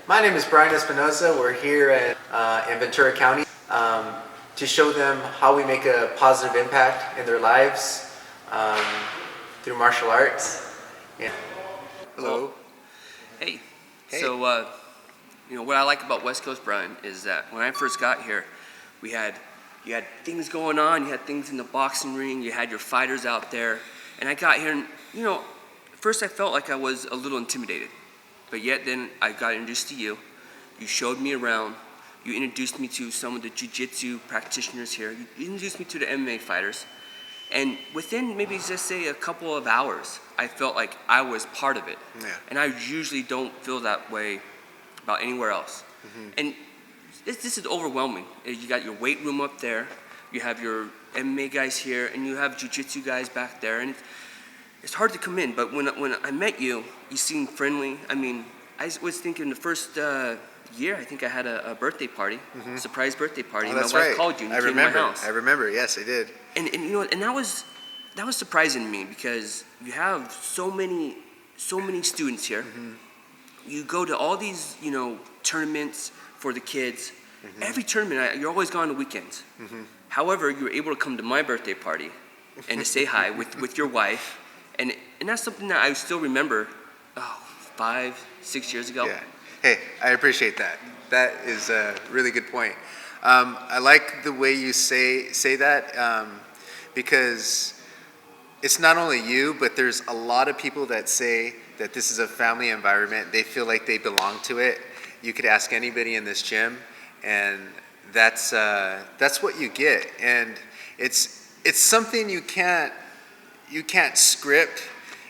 My name is Brian Espinoza. We're here in Ventura County to show them how we make a positive impact in their lives through martial arts. Yeah. Hello. Hey. Hey. So, what I like about West Coast, Brian, is that when I first got here, you had things going on, you had things in the boxing ring, you had your fighters out there, and I got here and, first I felt like I was a little intimidated, but yet then I got introduced to you. You showed me around, you introduced me to some of the Jiu Jitsu practitioners here, you introduced me to the MMA fighters, and within maybe just say a couple of hours, I felt like I was part of it. Yeah. And I usually don't feel that way about anywhere else. Mm-hmm. And this is overwhelming. You got your weight room up there, you have your MMA guys here, and you have Jiu Jitsu guys back there, and it's hard to come in. But when I met you, you seemed friendly. I mean, I was thinking the first year, I think I had a birthday party, surprise birthday party. Oh, and that's my wife right. called you and I you came remember. to my house. I remember. Yes, I did. And that was surprising to me because you have so many students here. Mm-hmm. You go to all these tournaments for the kids. Mm-hmm. Every tournament, you're always gone on the weekends. Mm-hmm. However, you were able to come to my birthday party and to say hi with your wife, and that's something that I still remember. 5-6 years ago. Yeah. Hey, I appreciate that. That is a really good point. I like the way you say that because it's not only you, but there's a lot of people that say that this is a family environment. They feel like they belong to it. You could ask anybody in this gym, and that's what you get. And it's something you can't script.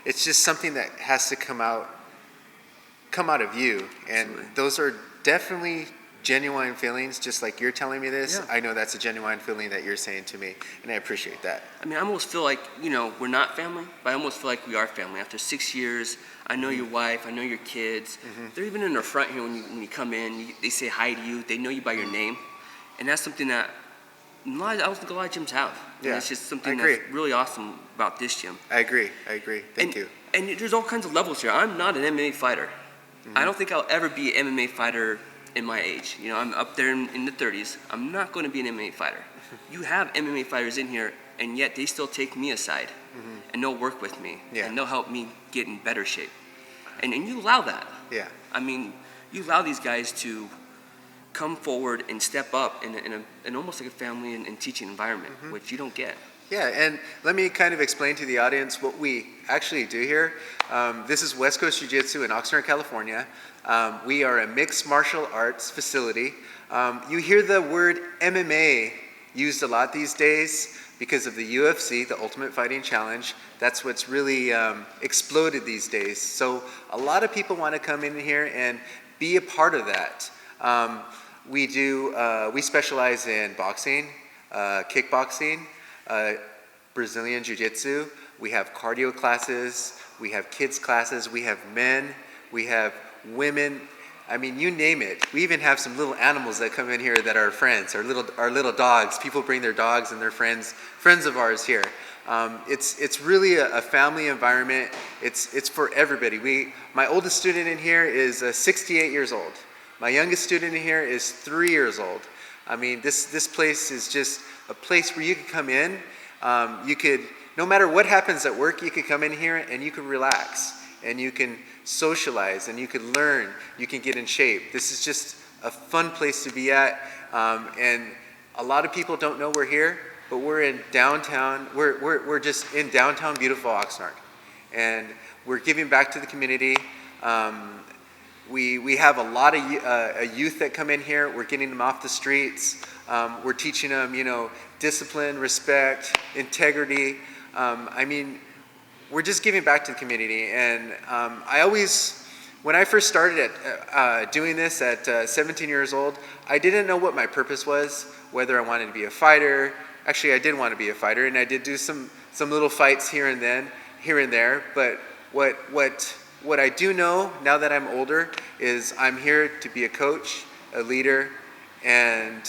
It's just something that has to come out of you, and Absolutely. Those are definitely genuine feelings. Just like you're telling me this, Yeah. I know that's a genuine feeling that you're saying to me, and I appreciate that. I mean, I almost feel like, we're not family, but I almost feel like we are family. After 6 years, I know your wife, I know your kids. Mm-hmm. They're even in the front here when you come in. They say hi to you. They know you by your name. And that's something that I don't think a lot of gyms have. Yeah, And it's just something I agree. that's really awesome about this gym. I agree. Thank you. And there's all kinds of levels here. I'm not an MMA fighter. Mm-hmm. I don't think I'll ever be an MMA fighter in my age. I'm up there in the 30s. I'm not going to be an MMA fighter. You have MMA fighters in here, and yet they still take me aside, and they'll work with me, Yeah. and they'll help me get in better shape. And you allow that. Yeah. I mean, you allow these guys to come forward and step up in almost like a family and teaching environment, which you don't get. Yeah, and let me kind of explain to the audience what we actually do here. This is West Coast Jiu Jitsu in Oxnard, California. We are a mixed martial arts facility. You hear the word MMA used a lot these days because of the UFC, the Ultimate Fighting Challenge. That's what's really exploded these days. So a lot of people want to come in here and be a part of that. We specialize in boxing, kickboxing, Brazilian Jiu-Jitsu. We have cardio classes, we have kids classes, we have men, we have women. I mean, you name it. We even have some little animals that come in here that are friends, our little dogs. People bring their dogs and their friends of ours here. It's really a family environment. It's for everybody. My oldest student in here is 68 years old. My youngest student in here is 3 years old. I mean, this place is just a place where you can come in. You could, no matter what happens at work, you could come in here and you can relax and you can socialize and you can learn. You can get in shape. This is just a fun place to be at. And a lot of people don't know we're here, but we're in downtown. We're just in downtown, beautiful Oxnard, and we're giving back to the community. We have a lot of youth that come in here. We're getting them off the streets. We're teaching them, discipline, respect, integrity. I mean, we're just giving back to the community. And when I first started doing this at 17 years old, I didn't know what my purpose was, whether I wanted to be a fighter. Actually, I did want to be a fighter, and I did do some little fights here and there. But what I do know now that I'm older is I'm here to be a coach, a leader, and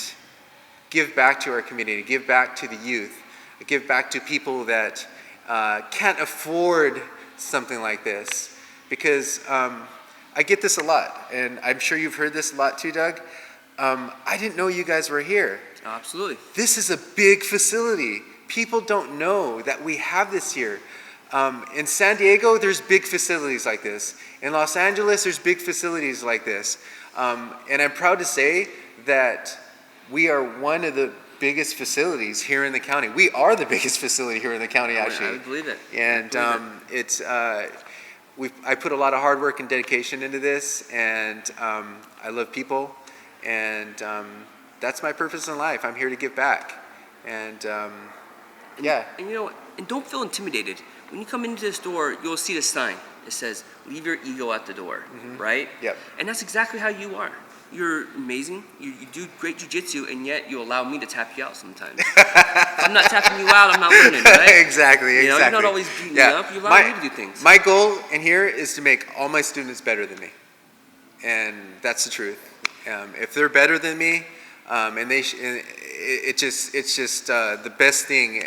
give back to our community, give back to the youth, give back to people that can't afford something like this. Because I get this a lot, and I'm sure you've heard this a lot too, Doug. I didn't know you guys were here. Absolutely. This is a big facility. People don't know that we have this here. In San Diego, there's big facilities like this. In Los Angeles, there's big facilities like this. And I'm proud to say that we are one of the biggest facilities here in the county. We are the biggest facility here in the county, actually. I believe it. And I put a lot of hard work and dedication into this, and I love people, and that's my purpose in life. I'm here to give back, and yeah. And you know what? And don't feel intimidated. When you come into the store, you'll see the sign. It says, "Leave your ego at the door," right? Yep. And that's exactly how you are. You're amazing. You do great jiu-jitsu, and yet you allow me to tap you out sometimes. If I'm not tapping you out, I'm not learning, right? Exactly. You know, you're not always beating me up. You allow me to do things. My goal in here is to make all my students better than me, and that's the truth. If they're better than me, it's just the best thing.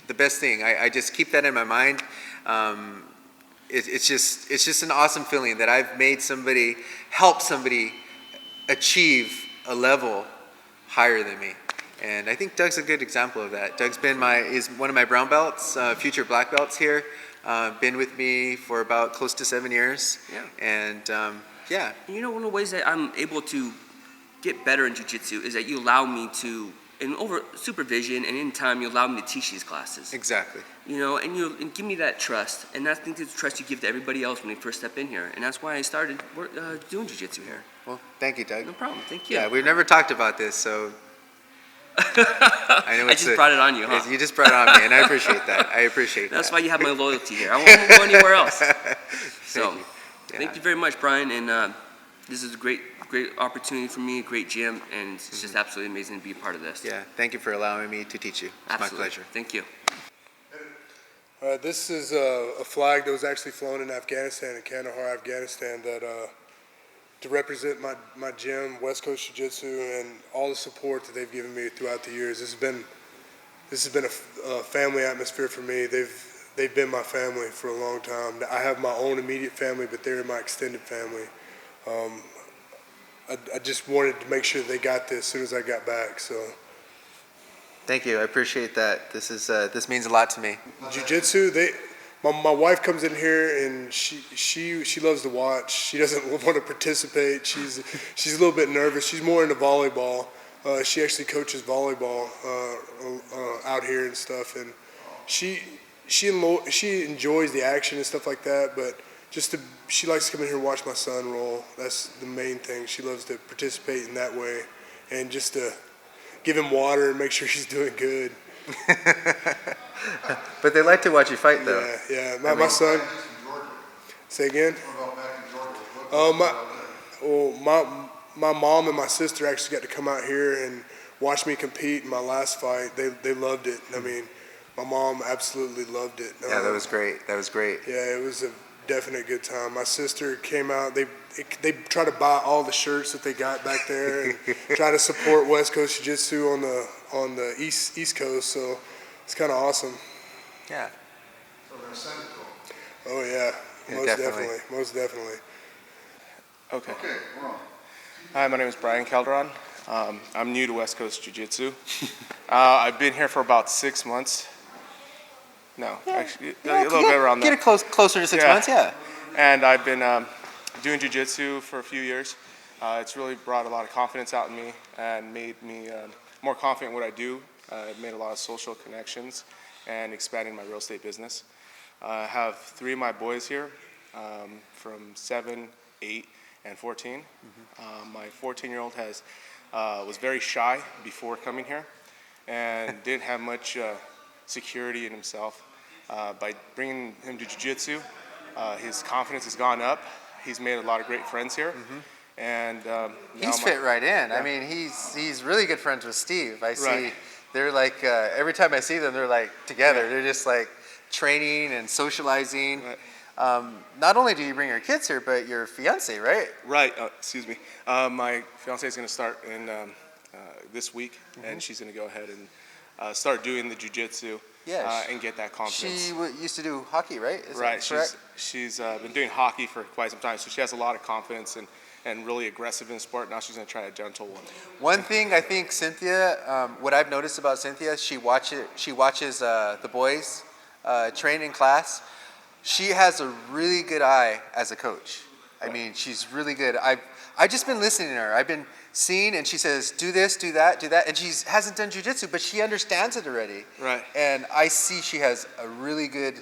The best thing. I just keep that in my mind. It's just an awesome feeling that I've made somebody help somebody achieve a level higher than me. And I think Doug's a good example of that. Doug's is one of my brown belts, future black belts here. Been with me for about close to 7 years. Yeah. And yeah. And you know, one of the ways that I'm able to get better in jiu-jitsu is that you allow me to, and over supervision and in time, you allow me to teach these classes. Exactly. You know, and give me that trust, and I think it's the trust you give to everybody else when they first step in here, and that's why I started doing jiu-jitsu here. Well, thank you, Doug. No problem. Thank you. Yeah, we've never talked about this, so I know I just brought it on you, huh? You just brought it on me, and I appreciate that. I appreciate That's that. why you have my loyalty here. I won't go anywhere else. So, Thank you. Yeah. thank you very much, Brian, and this is a great opportunity for me, a great gym, and it's just absolutely amazing to be a part of this. Yeah, thank you for allowing me to teach you. It's Absolutely. my pleasure. Thank you. This is a flag that was actually flown in Afghanistan, in Kandahar, Afghanistan, that to represent my gym, West Coast Jiu Jitsu, and all the support that they've given me throughout the years. This has been a family atmosphere for me. They've been my family for a long time. I have my own immediate family, but they're my extended family. I just wanted to make sure they got this as soon as I got back. So, Thank you. I appreciate that. This means a lot to me. Jiu-Jitsu, my wife comes in here and she loves to watch. She doesn't want to participate. She's a little bit nervous. She's more into volleyball. She actually coaches volleyball out here and stuff, and she enjoys the action and stuff like that. But she likes to come in here and watch my son roll. That's the main thing. She loves to participate in that way, and just to give him water and make sure he's doing good. But they like to watch you fight, though. Yeah. My son. Say again. My mom and my sister actually got to come out here and watch me compete in my last fight. They loved it. I mean, my mom absolutely loved it. Yeah, that was great. That was great. Yeah, it was a definite good time. My sister came out. They try to buy all the shirts that they got back there and try to support West Coast Jiu-Jitsu on the East Coast. So it's kind of awesome. Yeah. So they're gonna send it to them. Oh yeah, most definitely. definitely. Okay. Okay, hold on. Hi, my name is Brian Calderon. I'm new to West Coast Jiu-Jitsu. I've been here for about 6 months. No, actually, a little bit around that. Get it closer to 6 months, yeah. And I've been doing Jiu-Jitsu for a few years. It's really brought a lot of confidence out in me and made me more confident in what I do. I've made a lot of social connections and expanding my real estate business. I have 3 of my boys here from 7, 8, and 14. My 14-year-old was very shy before coming here and didn't have much security in himself. By bringing him to Jiu-Jitsu, his confidence has gone up. He's made a lot of great friends here. And He's fit right in. I mean, he's really good friends with Steve. I see they're like, every time I see them, they're like together. They're just like training and socializing. Not only do you bring your kids here, but your fiance, right? Right. Excuse me. My fiance is going to start in this week, and she's going to go ahead and start doing the jiu-jitsu. Yeah, and get that confidence. She used to do hockey, right? Is Right. that correct? She's been doing hockey for quite some time, so she has a lot of confidence and really aggressive in the sport. Now she's going to try a gentle one. One thing I think Cynthia, what I've noticed about Cynthia, she watches the boys train in class. She has a really good eye as a coach. I mean, she's really good. I've just been listening to her. I've been seeing, and she says, do this, do that, and she hasn't done jiu-jitsu, but she understands it already. Right. And I see she has a really good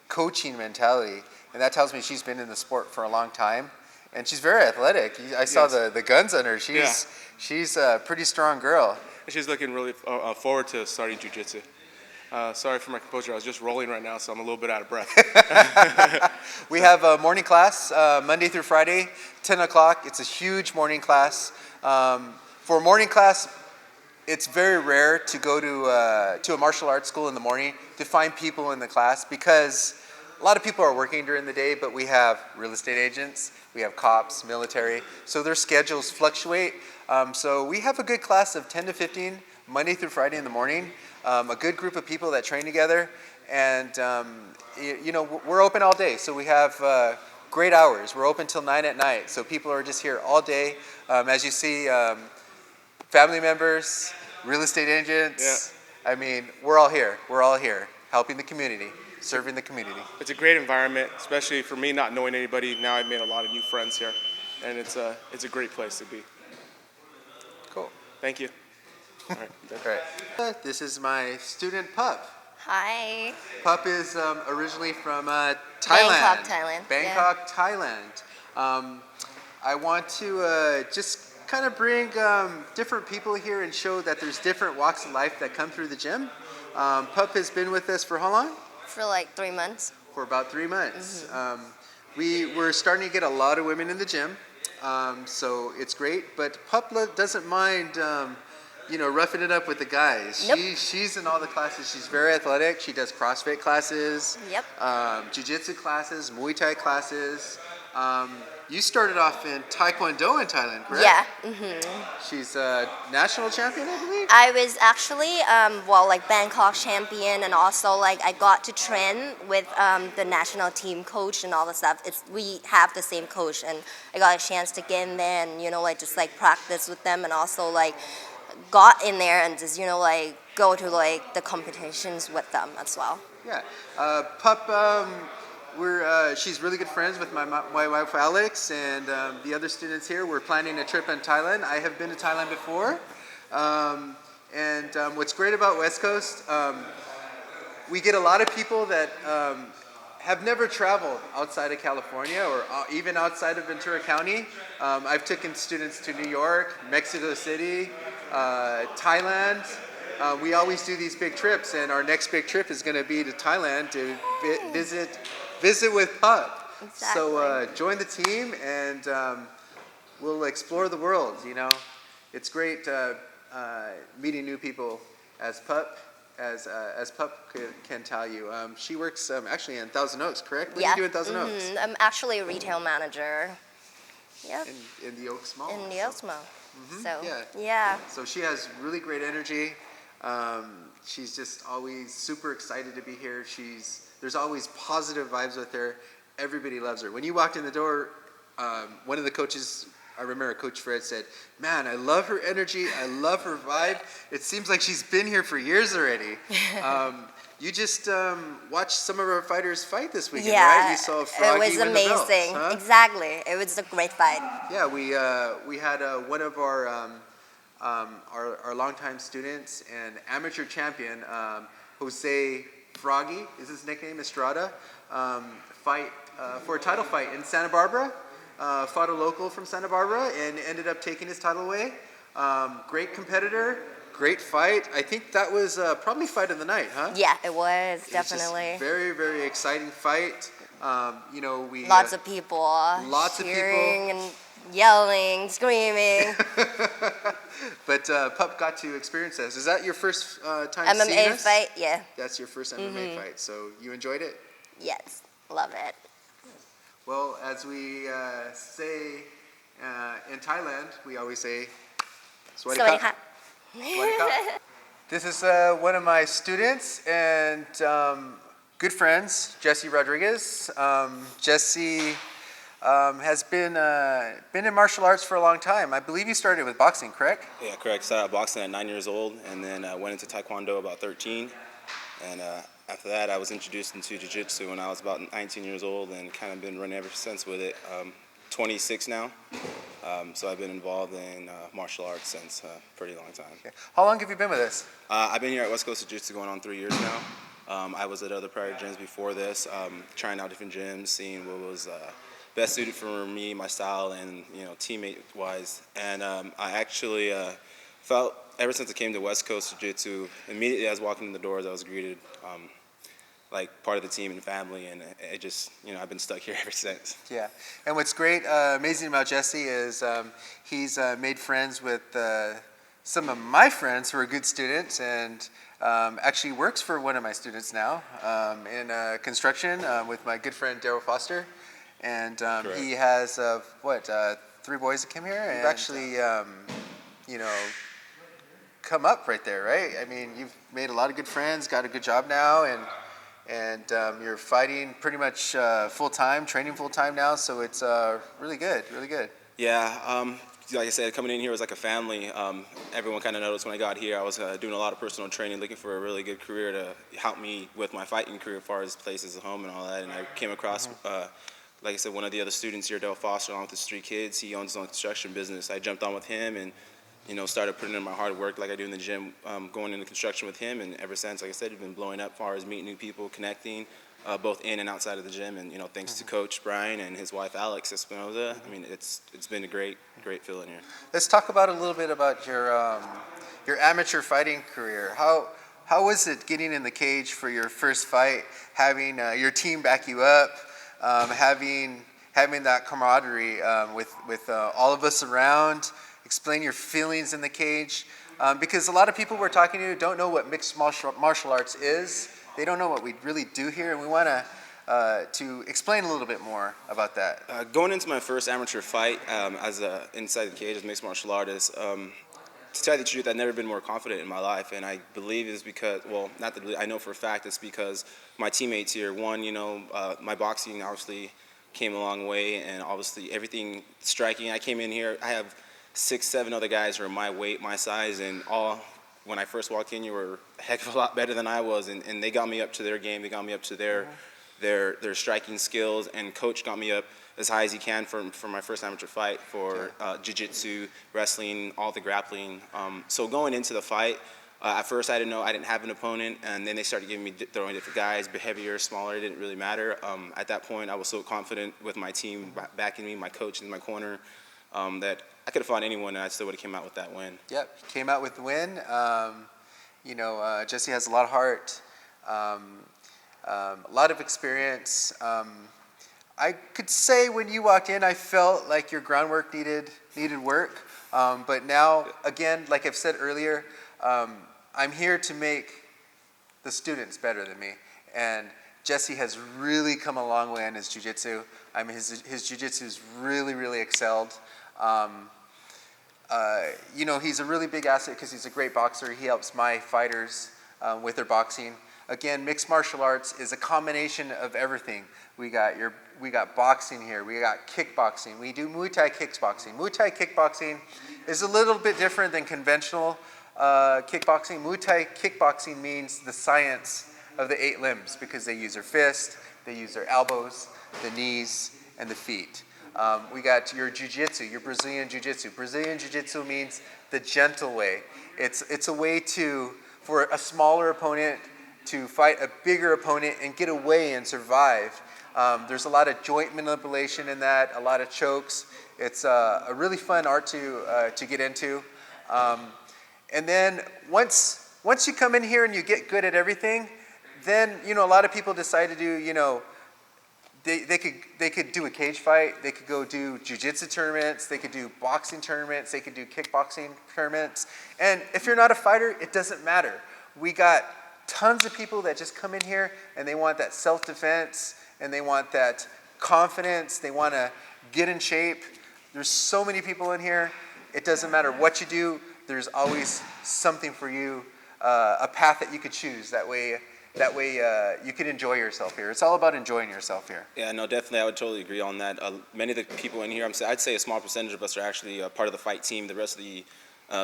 coaching mentality, and that tells me she's been in the sport for a long time. And she's very athletic. I saw Yes. the guns on her. She's a pretty strong girl. She's looking really forward to starting jiu-jitsu. Sorry for my composure. I was just rolling right now, so I'm a little bit out of breath. We have a morning class Monday through Friday, 10 o'clock. It's a huge morning class. For a morning class, it's very rare to go to a martial arts school in the morning to find people in the class because a lot of people are working during the day, but we have real estate agents, we have cops, military, so their schedules fluctuate. So we have a good class of 10 to 15, Monday through Friday in the morning, a good group of people that train together, and we're open all day, so we have great hours. We're open till 9 at night, so people are just here all day. As you see, family members, real estate agents, I mean, we're all here, helping the community. Serving the community. It's a great environment, especially for me not knowing anybody. Now I've made a lot of new friends here, and it's a great place to be. Cool. Thank you. All right. All right. This is my student Pup. Hi. Pup is originally from Thailand. Bangkok, Thailand. Bangkok, Thailand. I want to just kind of bring different people here and show that there's different walks of life that come through the gym. Pup has been with us for how long? For like 3 months. For about 3 months. We're starting to get a lot of women in the gym, so it's great. But Pup doesn't mind, roughing it up with the guys. Nope. She's in all the classes. She's very athletic. She does CrossFit classes, Yep. Jiu Jitsu classes, Muay Thai classes. You started off in Taekwondo in Thailand, correct? Yeah. She's a national champion, I believe. I was actually, like Bangkok champion, and also like I got to train with the national team coach and all the stuff. We have the same coach, and I got a chance to get in there and just like practice with them, and also like got in there and just go to like the competitions with them as well. Yeah. Pup, she's really good friends with my wife Alex and the other students here. We're planning a trip in Thailand. I have been to Thailand before. What's great about West Coast, we get a lot of people that have never traveled outside of California or even outside of Ventura County. I've taken students to New York, Mexico City, Thailand. We always do these big trips, and our next big trip is going to be to Thailand to visit with Pup. Exactly. So join the team, and we'll explore the world. It's great meeting new people. As Pup can tell you, she works actually in Thousand Oaks, correct? What do you do in Thousand Oaks? I'm actually a retail manager. Yep. In the Oaks Mall. In the Oaks Mall. So Yeah. yeah. So she has really great energy. She's just always super excited to be here. There's always positive vibes with her. Everybody loves her. When you walked in the door, one of the coaches, I remember Coach Fred said, "Man, I love her energy. I love her vibe. It seems like she's been here for years already." You just watched some of our fighters fight this weekend, right? You saw Froggy it was win the belts, amazing. huh? Exactly. It was a great fight. Yeah, we had one of our longtime students and amateur champion, Jose Froggy, is his nickname, Estrada, fight for a title fight in Santa Barbara. Fought a local from Santa Barbara and ended up taking his title away. Great competitor, great fight. I think that was probably fight of the night, huh? Yeah, it was It was just definitely. very, very exciting fight. We Lots of people. lots of cheering and yelling, screaming. But Pup got to experience this. Is that your first time seeing MMA us? fight, yeah. That's your first MMA fight, so you enjoyed it? Yes, love it. Well, as we say in Thailand, we always say, "Sawasdee Sawasdee krap." krap. Sawasdee krap. This is one of my students and good friends, Jesse Rodriguez. Jesse has been in martial arts for a long time. I believe you started with boxing, correct? Yeah, correct. Started out boxing at 9 years old, and then went into Taekwondo about 13. And after that, I was introduced into Jiu Jitsu when I was about 19 years old, and kind of been running ever since with it. 26 now, so I've been involved in martial arts since a pretty long time. Okay. How long have you been with us? I've been here at West Coast Jiu Jitsu going on 3 years now. I was at other prior gyms before this, trying out different gyms, seeing what was best suited for me, my style, and teammate-wise. And I actually felt ever since I came to West Coast Jiu Jitsu, immediately as walking in the doors, I was greeted like part of the team and family, and it just, I've been stuck here ever since. Yeah, and what's great, amazing about Jesse is he's made friends with some of my friends who are good students, and actually works for one of my students now in construction with my good friend Daryl Foster, and he has 3 boys that came here, and actually, come up right there, right? I mean, you've made a lot of good friends, got a good job now, and you're fighting pretty much full-time, training full-time now, so it's really good, really good. Yeah, like I said, coming in here was like a family. Everyone kind of noticed when I got here, I was doing a lot of personal training, looking for a really good career to help me with my fighting career as far as places at home and all that, and I came across, like I said, one of the other students here, Del Foster, along with his 3 kids. He owns his own construction business. I jumped on with him and started putting in my hard work like I do in the gym, going into construction with him, and ever since, like I said, we've been blowing up as far as meeting new people, connecting, both in and outside of the gym, and thanks to Coach Brian and his wife Alex Espinoza, I mean, it's been a great feeling here. Let's talk about a little bit about your amateur fighting career. How was it getting in the cage for your first fight, having your team back you up, having that camaraderie with all of us around? Explain your feelings in the cage, because a lot of people we're talking to don't know what mixed martial arts is. They don't know what we really do here, and we want to explain a little bit more about that. Going into my first amateur fight as inside the cage as a mixed martial artist, to tell you the truth, I've never been more confident in my life, and I believe it's because, well, not that I know for a fact it's because my teammates here. One, my boxing obviously came a long way, and obviously everything striking. I came in here, I have 6, 7 other guys who are my weight, my size, and all, when I first walked in, you were a heck of a lot better than I was, and they got me up to their game, they got me up to their striking skills, and Coach got me up as high as he can for my first amateur fight for jiu-jitsu, wrestling, all the grappling. So going into the fight, at first I didn't know, I didn't have an opponent, and then they started giving me, throwing different guys, heavier, smaller, it didn't really matter. At that point, I was so confident with my team backing me, my coach in my corner, that I could have fought anyone, and I still would have came out with that win. Yep, came out with the win. Jesse has a lot of heart, a lot of experience. I could say when you walked in, I felt like your groundwork needed work. But now, again, like I've said earlier, I'm here to make the students better than me. And Jesse has really come a long way in his jiu-jitsu. I mean, his jiu-jitsu's really, really excelled. He's a really big asset because he's a great boxer. He helps my fighters with their boxing. Again, mixed martial arts is a combination of everything. We got boxing here. We got kickboxing. We do Muay Thai kickboxing. Muay Thai kickboxing is a little bit different than conventional kickboxing. Muay Thai kickboxing means the science of the 8 limbs because they use their fist, they use their elbows, the knees, and the feet. We got your jiu-jitsu, your Brazilian jiu-jitsu. Brazilian jiu-jitsu means the gentle way. It's a way for a smaller opponent to fight a bigger opponent and get away and survive. There's a lot of joint manipulation in that, a lot of chokes. It's a really fun art to get into. And then once you come in here and you get good at everything, then a lot of people decide to do they could do a cage fight, they could go do jiu-jitsu tournaments, they could do boxing tournaments, they could do kickboxing tournaments. And if you're not a fighter, it doesn't matter. We got tons of people that just come in here and they want that self-defense and they want that confidence, they want to get in shape. There's so many people in here. It doesn't matter what you do, there's always something for you a path that you could choose. That way you can enjoy yourself here. It's all about enjoying yourself here. Yeah, no, definitely, I would totally agree on that. Many of the people in here, I'd say a small percentage of us are actually part of the fight team. The rest of the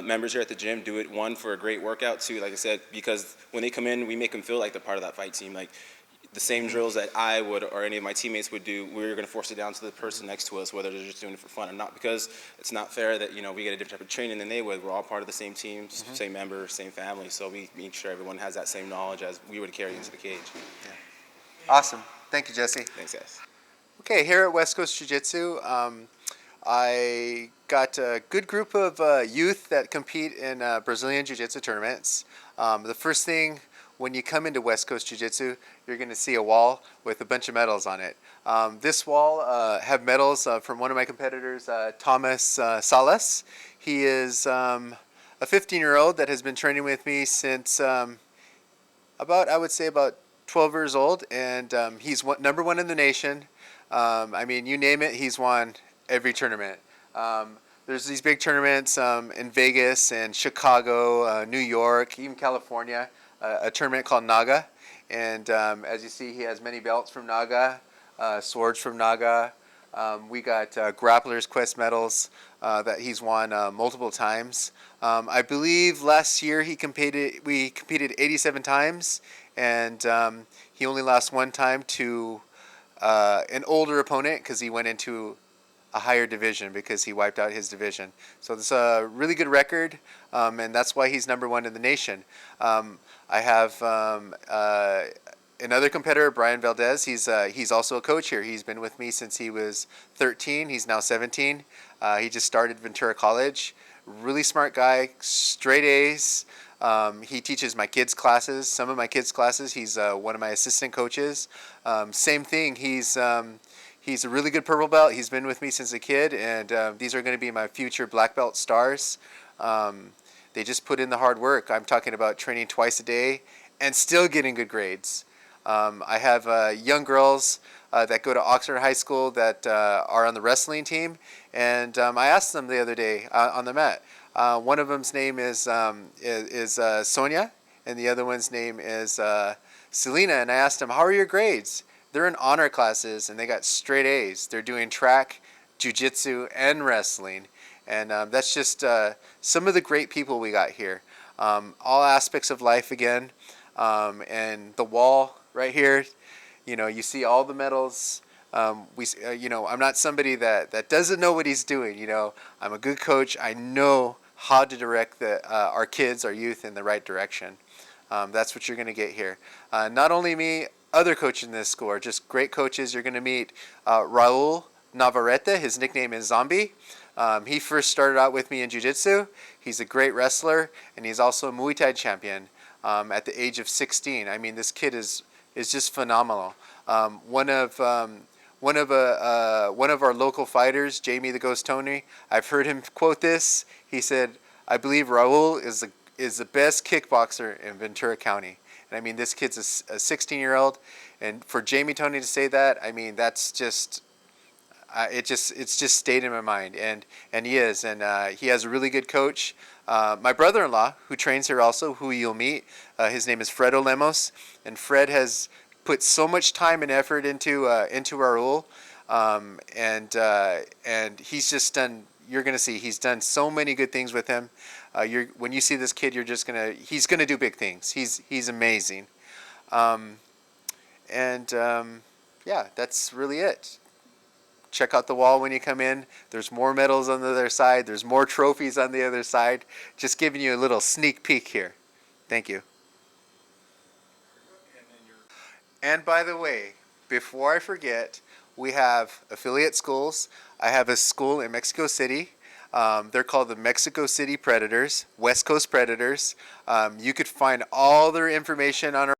members here at the gym do it, one, for a great workout, two, like I said, because when they come in, we make them feel like they're part of that fight team. Like the same drills that I would or any of my teammates would do, we're going to force it down to the person next to us, whether they're just doing it for fun or not, because it's not fair that, you know, we get a different type of training than they would. We're all part of the same team, same members, same family, so we make sure everyone has that same knowledge as we would carry into the cage. Yeah. Awesome. Thank you, Jesse. Thanks, guys. Okay, here at West Coast Jiu-Jitsu, I got a good group of youth that compete in Brazilian Jiu-Jitsu tournaments. The first thing when you come into West Coast Jiu-Jitsu, you're going to see a wall with a bunch of medals on it. This wall have medals from one of my competitors, Thomas Salas. He is a 15-year-old that has been training with me since I would say about 12 years old, and he's number one in the nation. I mean, you name it, he's won every tournament. There's these big tournaments in Vegas and Chicago, New York, even California, a tournament called Naga. And as you see, he has many belts from Naga, swords from Naga. We got Grappler's Quest medals that he's won multiple times. I believe last year we competed 87 times, and he only lost one time to an older opponent because he went into a higher division because he wiped out his division. So it's a really good record, and that's why he's number one in the nation. I have another competitor, Brian Valdez. He's also a coach here. He's been with me since he was 13. He's now 17. He just started Ventura College. Really smart guy, straight A's. He teaches my kids' classes, some of my kids' classes. He's one of my assistant coaches. Same thing, he's a really good purple belt. He's been with me since a kid, and these are going to be my future black belt stars. They just put in the hard work. I'm talking about training twice a day and still getting good grades. I have young girls that go to Oxnard High School that are on the wrestling team, and I asked them the other day on the mat. One of them's name is Sonia, and the other one's name is Selena, and I asked them, how are your grades? They're in honor classes, and they got straight A's. They're doing track, jiu-jitsu, and wrestling, and that's just some of the great people we got here. All aspects of life again, and the wall right here, you know, you see all the medals. You know, I'm not somebody that doesn't know what he's doing. You know, I'm a good coach. I know how to direct our kids, our youth, in the right direction. That's what you're going to get here. Not only me, other coaches in this school are just great coaches. You're going to meet Raul Navarrete. His nickname is Zombie. He first started out with me in Jiu-Jitsu. He's a great wrestler, and he's also a Muay Thai champion at the age of 16. I mean, this kid is just phenomenal. One of our local fighters, Jamie the Ghost Tony, I've heard him quote this. He said, I believe Raul is the best kickboxer in Ventura County. And I mean, this kid's a 16-year-old, and for Jamie Tony to say that, I mean, that's just, it's just stayed in my mind, and he is, and he has a really good coach. My brother-in-law, who trains here also, who you'll meet, his name is Fredo Lemos, and Fred has put so much time and effort into Raul, and he's just done. You're gonna see he's done so many good things with him. When you see this kid, he's gonna do big things. He's amazing, yeah, that's really it. Check out the wall when you come in. There's more medals on the other side. There's more trophies on the other side. Just giving you a little sneak peek here. Thank you. And by the way, before I forget, we have affiliate schools. I have a school in Mexico City. They're called the Mexico City Predators, West Coast Predators. You could find all their information on our